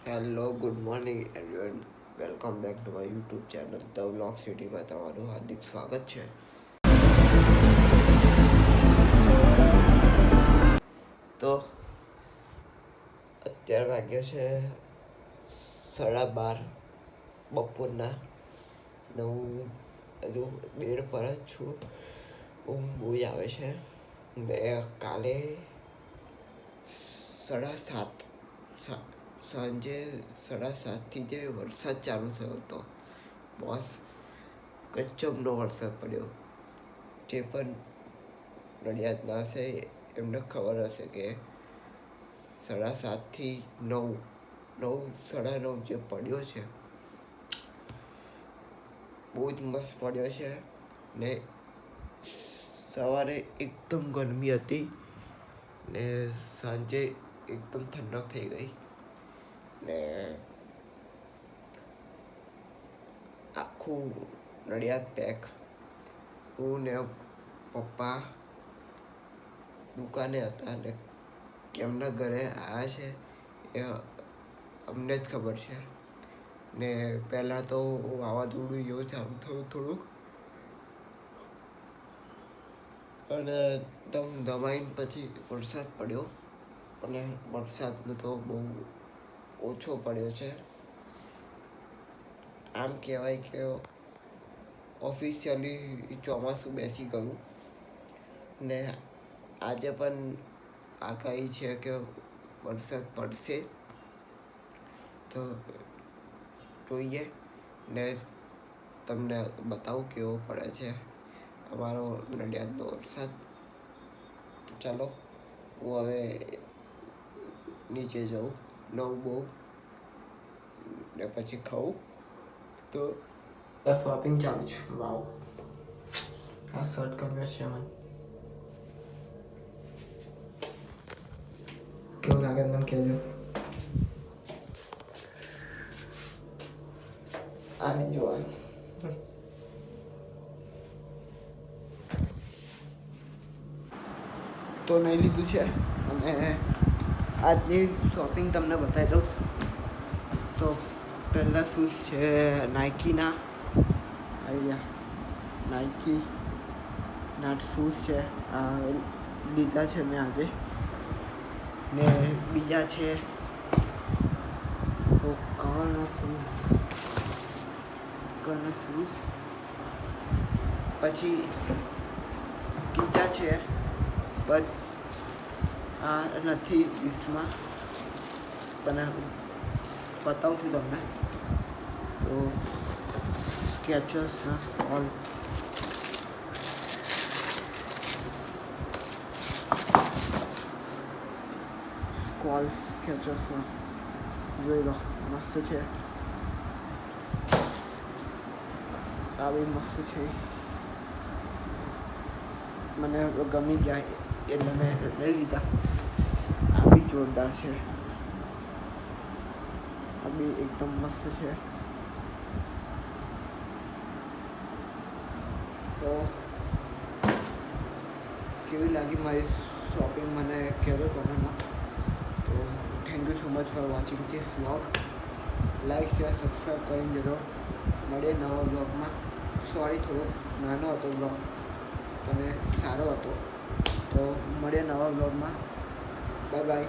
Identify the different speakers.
Speaker 1: Hello good morning everyone. Welcome back to my YouTube channel the vlog સિટીમાં તમારું હાર્દિક સ્વાગત છે. તો અત્યારે વાગ્યા છે 12:30 બપોરના ને હું હજુ બેડ પર જ છું. ઊંઘ બહુ જ આવે છે. મેં કાલે 7:30 સાંજે 7:30થી જે વરસાદ ચાલુ થયો હતો બોસ, ગજબનો વરસાદ પડ્યો. જે પણ નડિયાદના હશે એમને ખબર હશે કે 7:30થી 9 જે પડ્યો છે બહુ જ મસ્ત પડ્યો છે. ને સવારે એકદમ ગરમી હતી ને સાંજે એકદમ ઠંડક થઈ ગઈ ને આખું નડિયાદ પેક. હું ને પપ્પા દુકાને હતા ને કેમના ઘરે આવ્યા છે એ અમને જ ખબર છે. ને પહેલાં તો વાવાઝોડું એવું ચાલુ થયું થોડુંક, અને દમાઈને પછી વરસાદ પડ્યો. અને વરસાદનો તો બહુ ઓછો પડ્યો છે. આમ કહેવાય કે ઓફિશિયલી ચોમાસું બેસી ગયું. ને આજે પણ આગાહી છે કે વરસાદ પડશે. તો જોઈએ ને તમને બતાવું કેવો પડે છે અમારો નડિયાદનો વરસાદ. તો ચાલો હું હવે નીચે જાઉં, નવું બહુ ને પછી ખાઉં. તો શોપિંગ ચાલુ છે. વાવ, આ શર્ટ ગમ્યો છે મને. કેવું લાગે મને કહેજો. આને જોવાનું તો નહીં લીધું છે. અને આજની શોપિંગ તમને બતાવી દઉં. તો પહેલાં શૂઝ છે નાઇકીના. નાઇકીના શૂઝ છે, આ લીધા છે મેં આજે. ને બીજા છે ઓકાના શૂઝ. પછી ત્રીજા છે બટ આ નથી લિસ્ટમાં, પણ બતાવું છું તમને. તો સ્કેચર્સના સ્કોલ સ્કેચર્સના જોઈ લો, મસ્ત છે. આ બી મસ્ત છે, મને ગમી ગયા એટલે મેં લઈ લીધા. આ બી જોરદાર છે, આ બી એકદમ મસ્ત છે. તો કેવી લાગી મારી શોપિંગ મને કહેજો કોમેન્ટમાં. તો thank you so much for watching this vlog. Like share subscribe કરીને જજો. મળીએ નવા વ્લોગમાં. સોરી, થોડો નાનો હતો વ્લોગ અને સારો હતો. તો મળીએ નવા વ્લોગમાં. Bye bye.